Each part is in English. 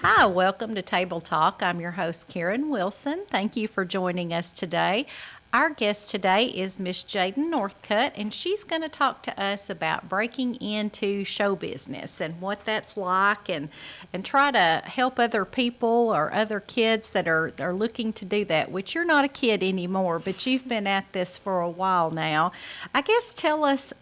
Hi, welcome to Table Talk. I'm your host, Karen Wilson. Thank you for joining us today. Our guest today is Miss Jaden Northcutt, and she's going to talk to us about breaking into show business and what that's like, and try to help other people or other kids that are looking to do that, which you're not a kid anymore, but you've been at this for a while now. I guess tell us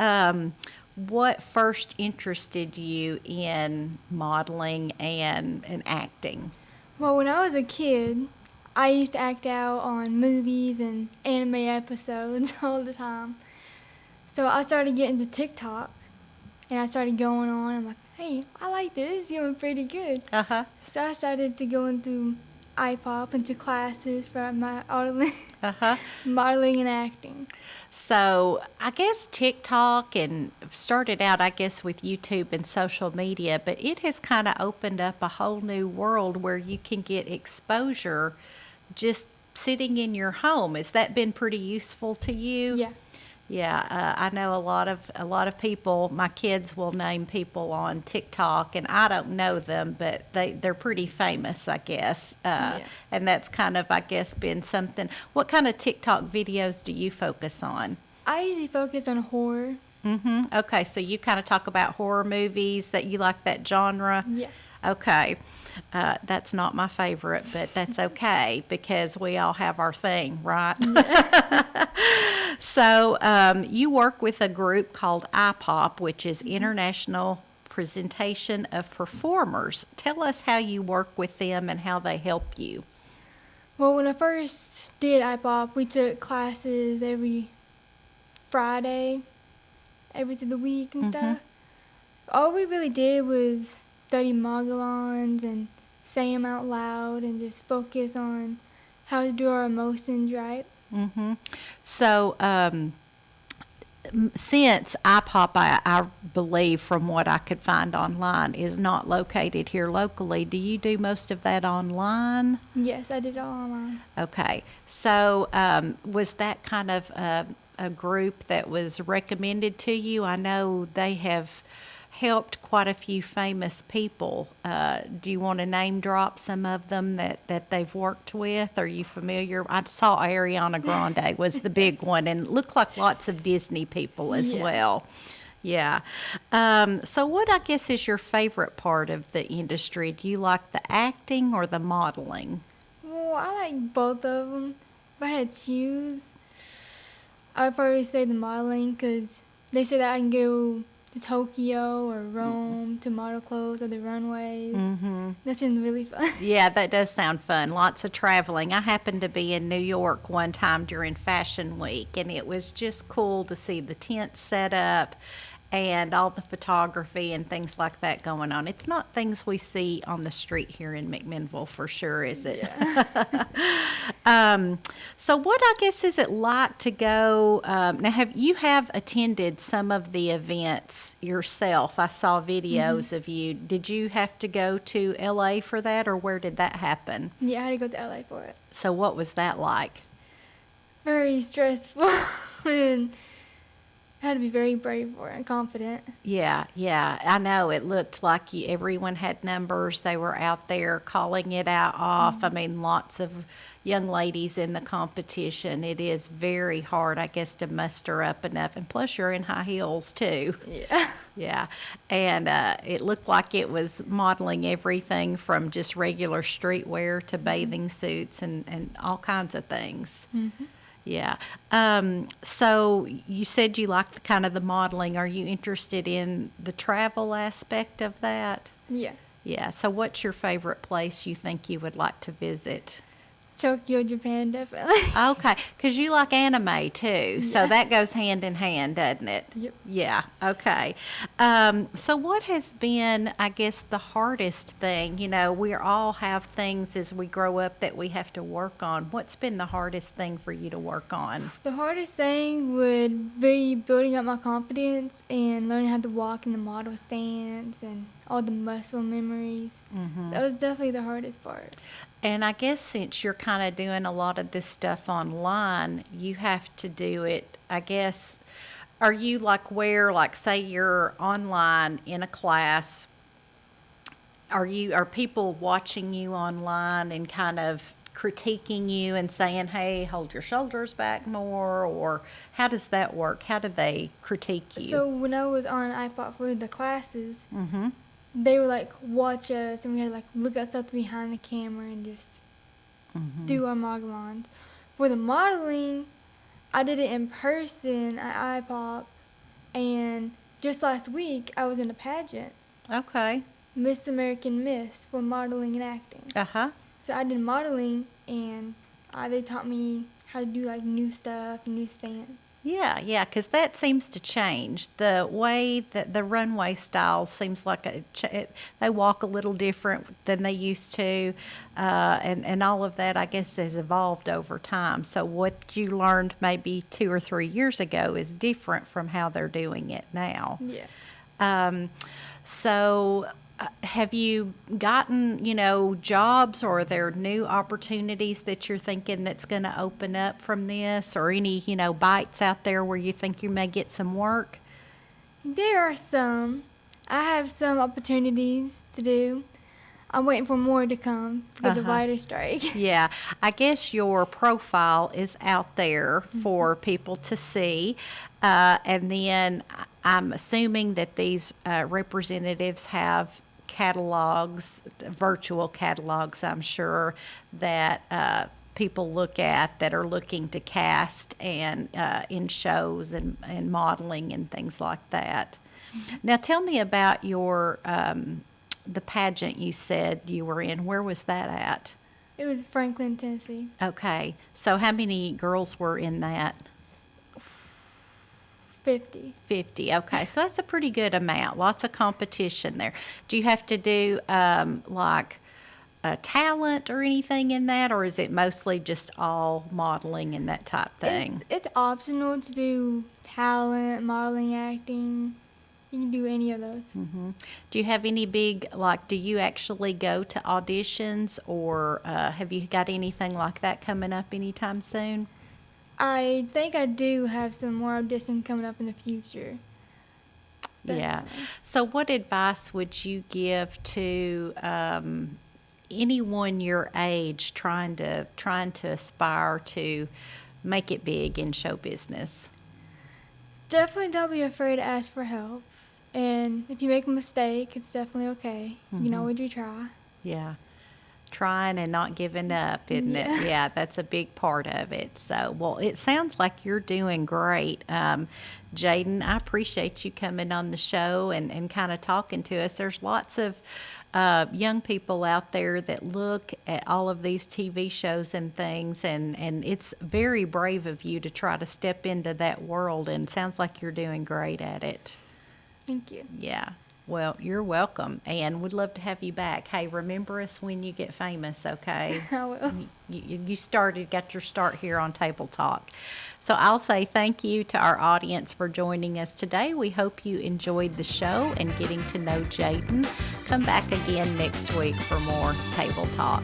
what first interested you in modeling and acting? Well, when I was a kid, I used to act out on movies and anime episodes all the time. So I started getting to TikTok, and I started going on. I'm like, hey, I like this. It's doing pretty good. Uh-huh. So I started to go into iPop, into classes for my modeling and acting. So I guess TikTok and started out, I guess, with YouTube and social media, but it has kind of opened up a whole new world where you can get exposure just sitting in your home. Has that been pretty useful to you? Yeah. Yeah, I know a lot of people. My kids will name people on TikTok, and I don't know them, but they're pretty famous, I guess. And that's kind of, I guess, been something. What kind of TikTok videos do you focus on? I usually focus on horror. Mm-hmm. Okay, so you kind of talk about horror movies, that you like that genre. Yeah. Okay. That's not my favorite, but that's okay because we all have our thing, right? So you work with a group called IPOP, which is International Presentation of Performers. Tell us how you work with them and how they help you. Well, when I first did iPop, we took classes every Friday, every through the week and stuff. All we really did was study Mogalons and say them out loud and just focus on how to do our emotions right. Mm-hmm. So since IPOP, I believe from what I could find online, is not located here locally, do you do most of that online? Yes, I did it all online. Okay. So was that kind of a group that was recommended to you? I know they have helped quite a few famous people. Do you want to name drop some of them that they've worked with? Are you familiar? I saw Ariana Grande was the big one, and it looked like lots of Disney people as well. Yeah. So what, I guess, is your favorite part of the industry? Do you like the acting or the modeling? Well, I like both of them. If I had to choose, I'd probably say the modeling because they said that I can go to Tokyo or Rome to model clothes or the runways. Mm-hmm. That seems really fun. Yeah, that does sound fun. Lots of traveling. I happened to be in New York one time during Fashion Week, and it was just cool to see the tents set up and all the photography and things like that going on. It's not things we see on the street here in McMinnville for sure, is it? Yeah. So what, I guess, is it like to go, now you have attended some of the events yourself. I saw videos of you. Did you have to go to LA for that, or where did that happen? Yeah, I had to go to LA for it. So what was that like? Very stressful and I had to be very brave for it and confident. Yeah, I know. It looked like everyone had numbers. They were out there calling it out off. I mean, lots of young ladies in the competition. It is very hard, I guess, to muster up enough. And plus, you're in high heels, too. Yeah. Yeah, and it looked like it was modeling everything from just regular streetwear to bathing suits and all kinds of things. Mm-hmm. Yeah. So you said you like the kind of the modeling. Are you interested in the travel aspect of that? Yeah. Yeah. So what's your favorite place you think you would like to visit? Tokyo, Japan, definitely. Okay, because you like anime too, so Yeah. that goes hand in hand, doesn't it? Yep. Yeah, okay. So what has been, I guess, the hardest thing? You know, we all have things as we grow up that we have to work on. What's been the hardest thing for you to work on? The hardest thing would be building up my confidence and learning how to walk in the model stance and all the muscle memories. That was definitely the hardest part. And I guess since you're kind of doing a lot of this stuff online, you have to do it, I guess. Are you like say you're online in a class, are people watching you online and kind of critiquing you and saying, "Hey, hold your shoulders back more," or how does that work? How do they critique you? So when I was on iPod for the classes, Mm-hmm. they would like watch us and we had to like look at stuff behind the camera and just do our modelons. For the modeling, I did it in person at iPop, and just last week I was in a pageant, Okay. Miss American Miss, for modeling and acting. Uh-huh. So I did modeling, and they taught me how to do like new stuff, new stance. Yeah, because that seems to change. The way that the runway style seems like they walk a little different than they used to, and all of that, I guess, has evolved over time. So what you learned maybe 2 or 3 years ago is different from how they're doing it now. Yeah. So, have you gotten, jobs, or are there new opportunities that you're thinking that's going to open up from this, or any, bites out there where you think you may get some work? There are some. I have some opportunities to do. I'm waiting for more to come for the writer's strike. Yeah, I guess your profile is out there for people to see. And then I'm assuming that these representatives have catalogs, virtual catalogs, I'm sure, that people look at that are looking to cast and in shows and modeling and things like that. Now, tell me about your the pageant you said you were in. Where was that at? It was Franklin, Tennessee. Okay, so how many girls were in that? 50. 50. Okay, so that's a pretty good amount. Lots of competition there. Do you have to do like talent or anything in that, or is it mostly just all modeling and that type thing? It's optional to do talent, modeling, acting. You can do any of those. Do you have any big, do you actually go to auditions, or have you got anything like that coming up anytime soon? I think I do have some more auditions coming up in the future. Yeah. Definitely. So what advice would you give to anyone your age trying to aspire to make it big in show business? Definitely don't be afraid to ask for help. And if you make a mistake, it's definitely okay. You can always retry. Yeah. Trying and not giving up, isn't it? Yeah, that's a big part of it. So, well, it sounds like you're doing great. Jaden, I appreciate you coming on the show and kind of talking to us. There's lots of young people out there that look at all of these TV shows and things, and it's very brave of you to try to step into that world, and it sounds like you're doing great at it. Thank you. Yeah. Well, you're welcome, and we'd love to have you back. Hey, remember us when you get famous, okay? I will. You got your start here on Table Talk. So I'll say thank you to our audience for joining us today. We hope you enjoyed the show and getting to know Jaden. Come back again next week for more Table Talk.